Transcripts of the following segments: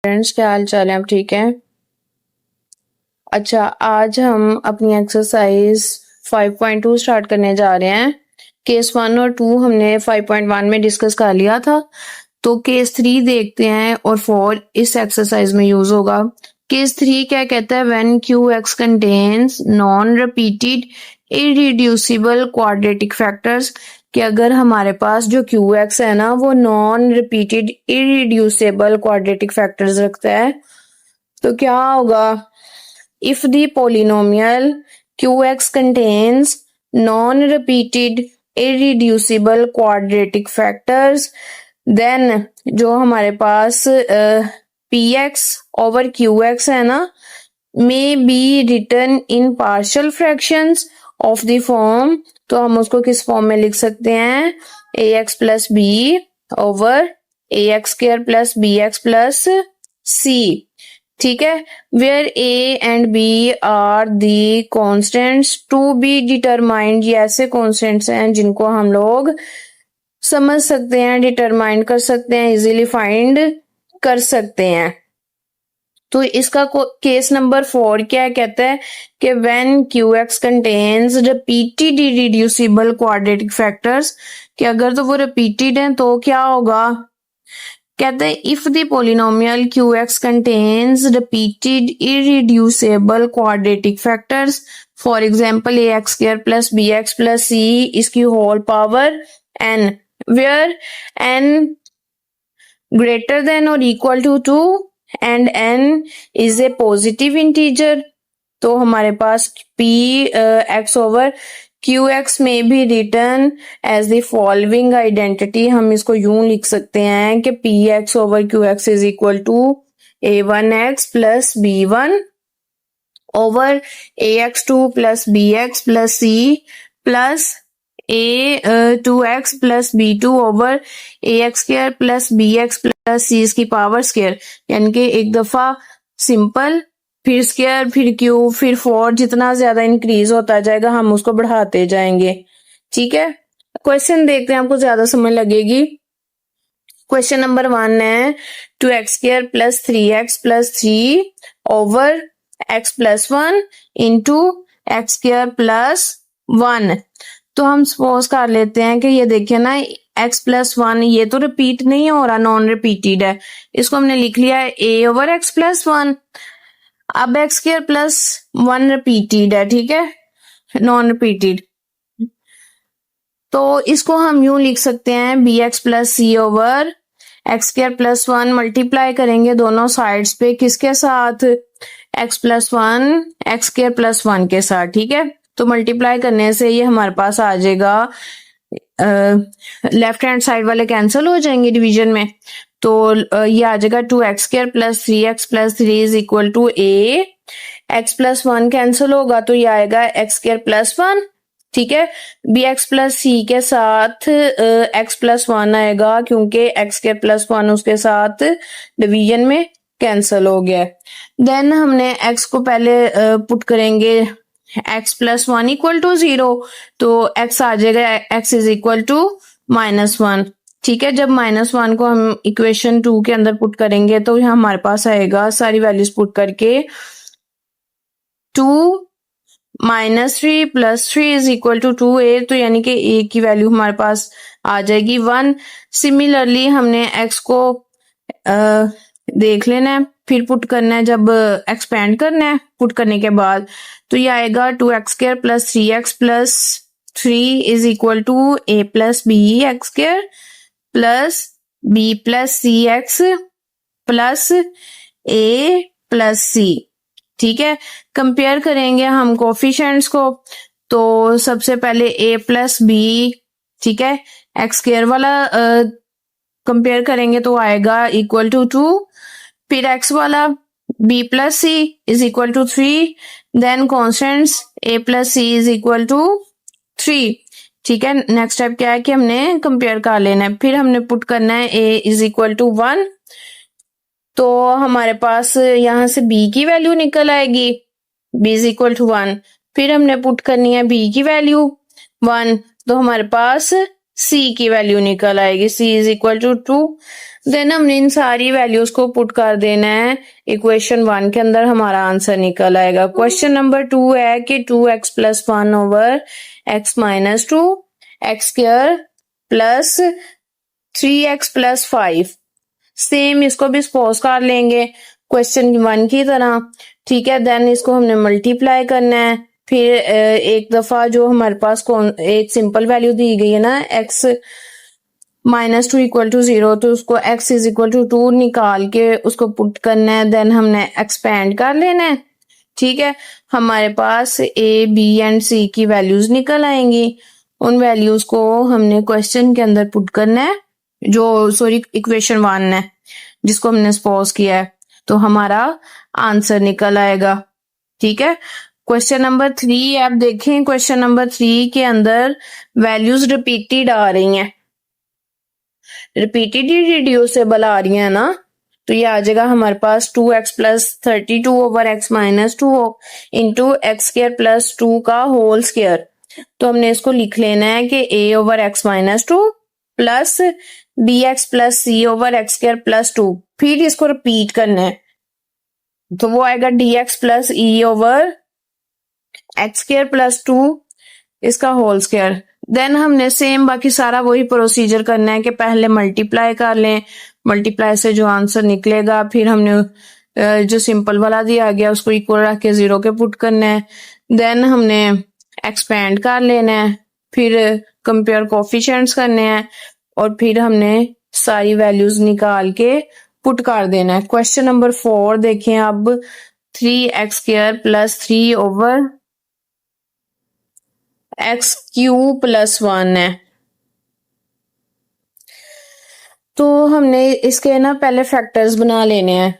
Friends, क्या हाल चाल है? आप ठीक हैं? अच्छा, आज हम अपनी एक्सरसाइज 5.2 स्टार्ट करने जा रहे हैं। केस 1 और 2 हमने 5.1 में डिस्कस कर लिया था, तो केस 3 देखते हैं और 4 इस एक्सरसाइज में यूज होगा। केस 3 क्या कहता है? When Q x contains non repeated irreducible quadratic factors, कि अगर हमारे पास जो क्यू एक्स है ना वो non repeated irreducible quadratic factors रखता है, तो क्या होगा? If the polynomial q x contains non repeated irreducible quadratic factors, then जो हमारे पास p x over q x है ना, may be written in partial fractions of the form, तो हम उसको किस फॉर्म में लिख सकते हैं? A x plus b over a x square plus b x plus c. ठीक है, where A and B are the constants to be determined. ये ऐसे कॉन्स्टेंट्स हैं जिनको हम लोग समझ सकते हैं, डिटरमाइन कर सकते हैं, इजीली फाइंड कर सकते हैं। तो इसका केस नंबर 4 क्या कहता है कि when Q x contains repeated irreducible quadratic factors, कि अगर तो वो रिपीटेड हैं तो क्या होगा? कहते हैं if the polynomial q x contains repeated irreducible quadratic factors, for example a x square plus b x plus c इसकी whole power n, where n greater than or equal to 2 and n is a positive integer, तो हमारे पास p x over qx में भी return as the following identity. हम इसको यूं लिख सकते हैं कि px over qx is equal to a1x plus b1 over ax2 plus bx plus c plus a2x plus b2 over ax square plus bx plus c इसकी power square, यानी कि एक दफा सिंपल, फिर स्क्वायर, फिर क्यूब, फिर 4, जितना ज्यादा इंक्रीज होता जाएगा हम उसको बढ़ाते जाएंगे। ठीक है, क्वेश्चन देखते हैं, आपको ज्यादा समझ लगेगी। क्वेश्चन नंबर 1 है 2x square plus 3x plus 3 over x plus 1 into x square plus 1। तो हम सपोज कर लेते हैं कि ये देखिए ना, x प्लस 1 ये तो रिपीट नहीं हो रहा, नॉन रिपीटेड है, इसको हमने लिख लिया है a ओवर x प्लस 1। अब एक्स स्क्वायर प्लस 1 रिपीटेड है, ठीक है, नॉन रिपीटेड, तो इसको हम यूं लिख सकते हैं b x plus c over x square plus 1, multiply करेंगे दोनों साइड्स पे, किसके साथ? X plus 1 x square plus 1 के साथ। ठीक है, तो मल्टीप्लाई करने से ये हमारे पास आ जाएगा, लेफ्ट हैंड साइड वाले कैंसिल हो जाएंगे डिवीजन में, तो ये आ जाएगा 2x square plus 3x plus 3 is equal to a, x plus 1 cancel होगा तो ये आएगा x स्क्वायर प्लस 1। ठीक है, bx प्लस c के साथ x प्लस 1 आएगा, क्योंकि x स्क्वायर प्लस 1 उसके साथ डिवीजन में कैंसिल हो गया। देन हमने x को पहले पुट करेंगे x प्लस 1 इक्वल टू 0, तो x आ जाएगा x इज इक्वल टू -1। ठीक है, जब -1 को हम इक्वेशन 2 के अंदर पुट करेंगे तो हमारे पास आएगा, सारी वैल्यूज पुट करके 2 -3 plus 3 is equal to 2a, तो यानी कि a की वैल्यू हमारे पास आ जाएगी 1। सिमिलरली हमने x को देख लेना है, फिर पुट करना है, जब एक्सपेंड करना है पुट करने के बाद, तो ये आएगा 2x square plus 3x plus 3 is equal to a plus b x square plus b plus c x plus a plus c। ठीक है, कंपेयर करेंगे हम कोफिशिएंट्स को, तो सबसे पहले a प्लस b, ठीक है, एक्स स्क्वायर वाला कंपेयर करेंगे तो आएगा इक्वल टू 2, फिर x वाला b plus c is equal to 3, then constants a plus c is equal to 3। ठीक है, नेक्स्ट स्टेप क्या है कि हमने कंपेयर कर लेना है, फिर हमने पुट करना है a इज इक्वल टू 1, तो हमारे पास यहाँ से b की वैल्यू निकल आएगी, b इज इक्वल टू 1, फिर हमने पुट करनी है b की वैल्यू 1, तो हमारे पास सी की वैल्यू निकल आएगी, सी इज इक्वल टू 2। देन हमने इन सारी वैल्यूज को पुट कर देना है इक्वेशन 1 के अंदर, हमारा आंसर निकल आएगा। क्वेश्चन नंबर 2 है कि 2x plus 1 over x minus 2 x square plus 3x plus 5, same इसको भी सपोज कर लेंगे क्वेश्चन 1 की तरह, ठीक है। देन इसको हमने मल्टीप्लाई करना है, फिर एक दफा जो हमारे पास एक सिंपल वैल्यू दी गई है ना x माइनस 2 इक्वल टू 0, तो उसको x इज इक्वल टू 2 निकाल के उसको पुट करना है। देन हमने एक्सपेंड कर लेना है, ठीक है। हमारे पास a b एंड c की वैल्यूज निकल आएंगी। उन वैल्यूज को हमने क्वेश्चन के अंदर पुट करना है, जो सॉरी इक्वेशन 1 है जिसको हमने सपोज किया है, तो हमारा आंसर निकल आएगा, ठीक है। क्वेश्चन नंबर 3 आप देखें, क्वेश्चन नंबर 3 के अंदर वैल्यूज रिपीटेड आ रही हैं, रिपीटेड रिड्यूसेबल आ रही है ना, तो ये आ जाएगा हमारे पास 2x plus 32 over x minus 2 into x square plus 2 का होल स्क्वायर। तो हमने इसको लिख लेना है कि a over x minus 2 plus bx plus c over x square plus 2, फिर इसको रिपीट करना है, तो वो आएगा dx plus e over x square plus 2 इसका होल स्क्वायर। देन हमने सेम बाकी सारा वही प्रोसीजर करना है कि पहले मल्टीप्लाई कर लें, मल्टीप्लाई से जो आंसर निकलेगा फिर हमने जो सिंपल वाला दिया गया उसको इक्वल रख के 0 के पुट करना है। देन हमने एक्सपेंड कर लेना है, फिर कंपेयर कोफिशिएंट्स करने हैं और फिर हमने सारी वैल्यूज निकाल के पुट कर देना है। क्वेश्चन नंबर 4 देखें अब, 3x square plus 3 over x cube plus 1 है। तो हमने इसके ना पहले फैक्टर्स बना लेने हैं,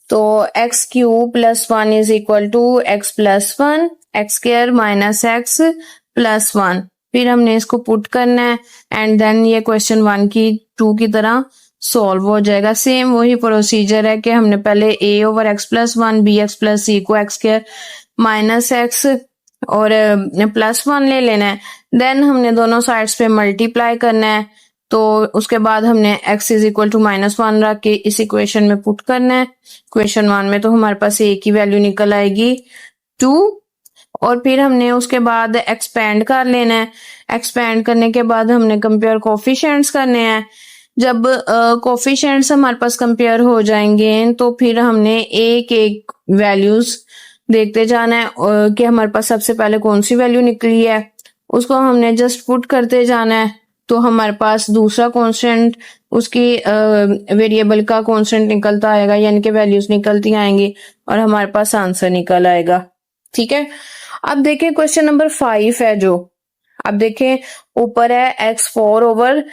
तो x cube plus 1 is equal to x plus 1 x square minus x plus 1, फिर हमने इसको पुट करना है एंड देन ये क्वेश्चन 1 की 2 की तरह सॉल्व हो जाएगा। सेम वही प्रोसीजर है कि हमने पहले a over x plus 1 b x plus c को एक्स स्क्वायर माइनस एक्स और प्लस 1 ले लेना है। देन हमने दोनों साइड्स पे मल्टीप्लाई करना है, तो उसके बाद हमने x इज इक्वल टू -1 रख के इस इक्वेशन में पुट करना है। इक्वेशन 1 में तो हमारे पास a की वैल्यू निकल आएगी 2, और फिर हमने उसके बाद एक्सपेंड कर लेना है। एक्सपेंड करने के बाद हमने कंपेयर कोफिशिएंट्स करने हैं। जब कोफिशिएंट्स हमारे पास कंपेयर हो जाएंगे तो फिर हमने एक एक वैल्यूज देखते जाना है कि हमारे पास सबसे पहले कौन सी वैल्यू निकली है, उसको हमने जस्ट पुट करते जाना है। तो हमारे पास दूसरा कांस्टेंट उसकी वेरिएबल का कांस्टेंट निकलता आएगा, यानी कि वैल्यूज निकलती आएंगी और हमारे पास आंसर निकल आएगा, ठीक है। अब देखें क्वेश्चन नंबर 5 है जो, अब देखें ऊपर है x4 over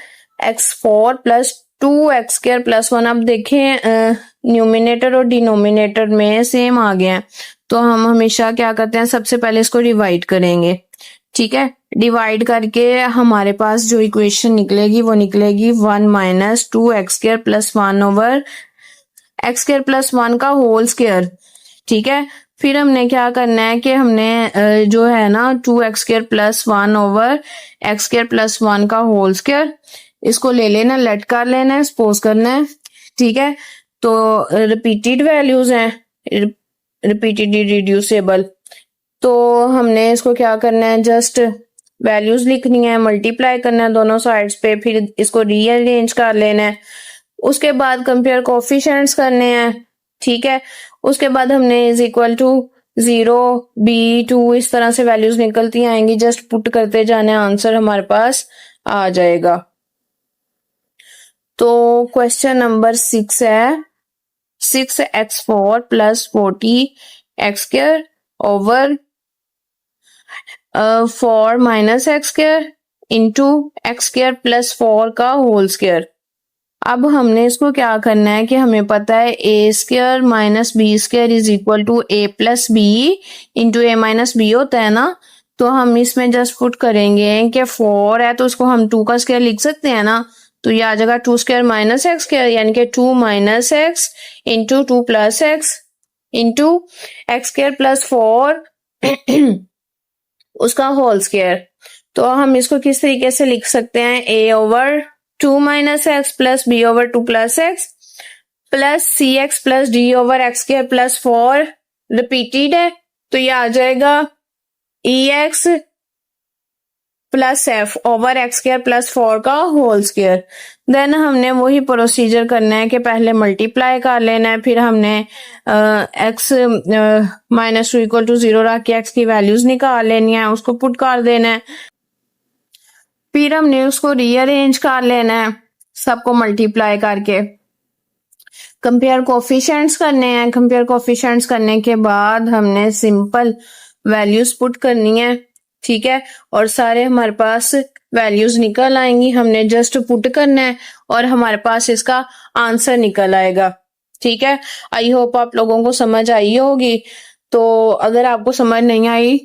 x4 plus 2x square plus 1। अब देखें न्यूमिनेटर और डिनोमिनेटर में सेम आ गए हैं, तो हम हमेशा क्या करते हैं, सबसे पहले इसको डिवाइड करेंगे, ठीक है। डिवाइड करके हमारे पास जो इक्वेशन निकलेगी वो निकलेगी 1 minus 2x square plus 1 over x square plus 1 का होल स्क्वायर, ठीक है। फिर हमने क्या करना है कि हमने जो है ना 2x square plus 1 over x square plus 1 का होल स्क्वायर, इसको ले लेना, लेट कर लेना है, सपोज करना है, ठीक है। तो रिपीटेड वैल्यूज हैं, रिपीटेड रिड्यूसेबल, तो हमने इसको क्या करना है, जस्ट वैल्यूज लिखनी है, मल्टीप्लाई करना है दोनों साइड्स पे, फिर इसको रीअरेंज कर लेना है। उसके बाद कंपेयर कोफिशिएंट्स करने हैं, ठीक है। उसके बाद हमने इज इक्वल टू 0 b2 इस तरह से वैल्यूज निकलती आएंगी, जस्ट पुट करते जाने, आंसर हमारे पास आ जाएगा। तो क्वेश्चन नंबर 6 है 6x4 plus 40x square over 4 minus x square into x square plus 4 का होल स्क्वायर। अब हमने इसको क्या करना है कि हमें पता है a square minus b square is equal to a plus b into a minus b होता है ना, तो हम इसमें जस्ट पुट करेंगे कि 4 है तो उसको हम 2 का स्क्वायर लिख सकते हैं ना, तो ये आ जाएगा 2 स्क्वायर माइनस एक्स स्क्वायर, यानी कि 2 minus x into 2 plus x into x square plus 4 उसका होल स्क्वायर। तो हम इसको किस तरीके से लिख सकते हैं, a over 2 minus x plus b over 2 plus x plus c x plus d over x square plus 4 repeated है, तो ये आ जाएगा e x plus f over x square plus 4 का होल स्क्वायर। देन हमने वही प्रोसीजर करना है कि पहले मल्टीप्लाई कर लेना है, फिर हमने एक्स माइनस 2 इक्वल टू 0 रख के एक्स की वैल्यूज निकाल लेनी है, उसको पुट कर देना है, फिर हमने उसको रीअरेंज कर लेना है सबको मल्टीप्लाई करके। कंपेयर कोफिशिएंट्स करने हैं, कंपेयर कोफिशिएंट्स करने के बाद हमने सिंपल वैल्यूज पुट करनी है, ठीक है, और सारे हमारे पास वैल्यूज निकल आएंगी, हमने जस्ट पुट करना है और हमारे पास इसका आंसर निकल आएगा, ठीक है। आई होप आप लोगों को समझ आई होगी। तो अगर आपको समझ नहीं आई,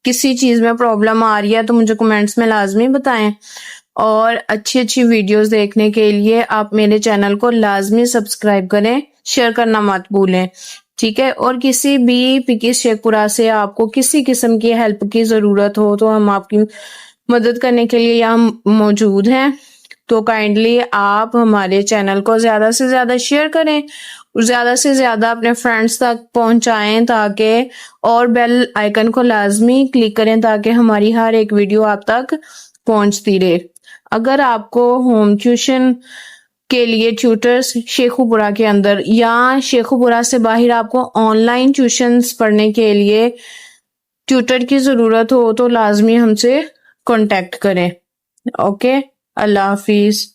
किसी चीज में प्रॉब्लम आ रही है, तो मुझे कमेंट्स में लाजमी बताएं, और अच्छी अच्छी वीडियोस देखने के लिए आप मेरे चैनल को लाजमी सब्सक्राइब करें, शेयर करना मत भूलें, ठीक है। और किसी भी पीके शेखपुरा से आपको किसी किस्म की हेल्प की जरूरत हो तो हम आपकी मदद करने के लिए यहाँ मौजूद हैं। तो काइंडली आप हमारे चैनल को ज्यादा से ज्यादा शेयर करें और ज्यादा से ज्यादा अपने फ्रेंड्स तक पहुंचाएं, ताकि और बेल आइकन को लाजमी क्लिक करें ताकि हमारी हर एक वीडियो आप तक पहुंचती रहे। अगर आपको होम ट्यूशन के लिए ट्यूटर्स शेखुपुरा के अंदर या शेखुपुरा से बाहर आपको ऑनलाइन ट्यूशंस पढ़ने के लिए ट्यूटर की जरूरत हो तो लाजमी हमसे कांटेक्ट करें। ओके, अल्लाह हाफिज।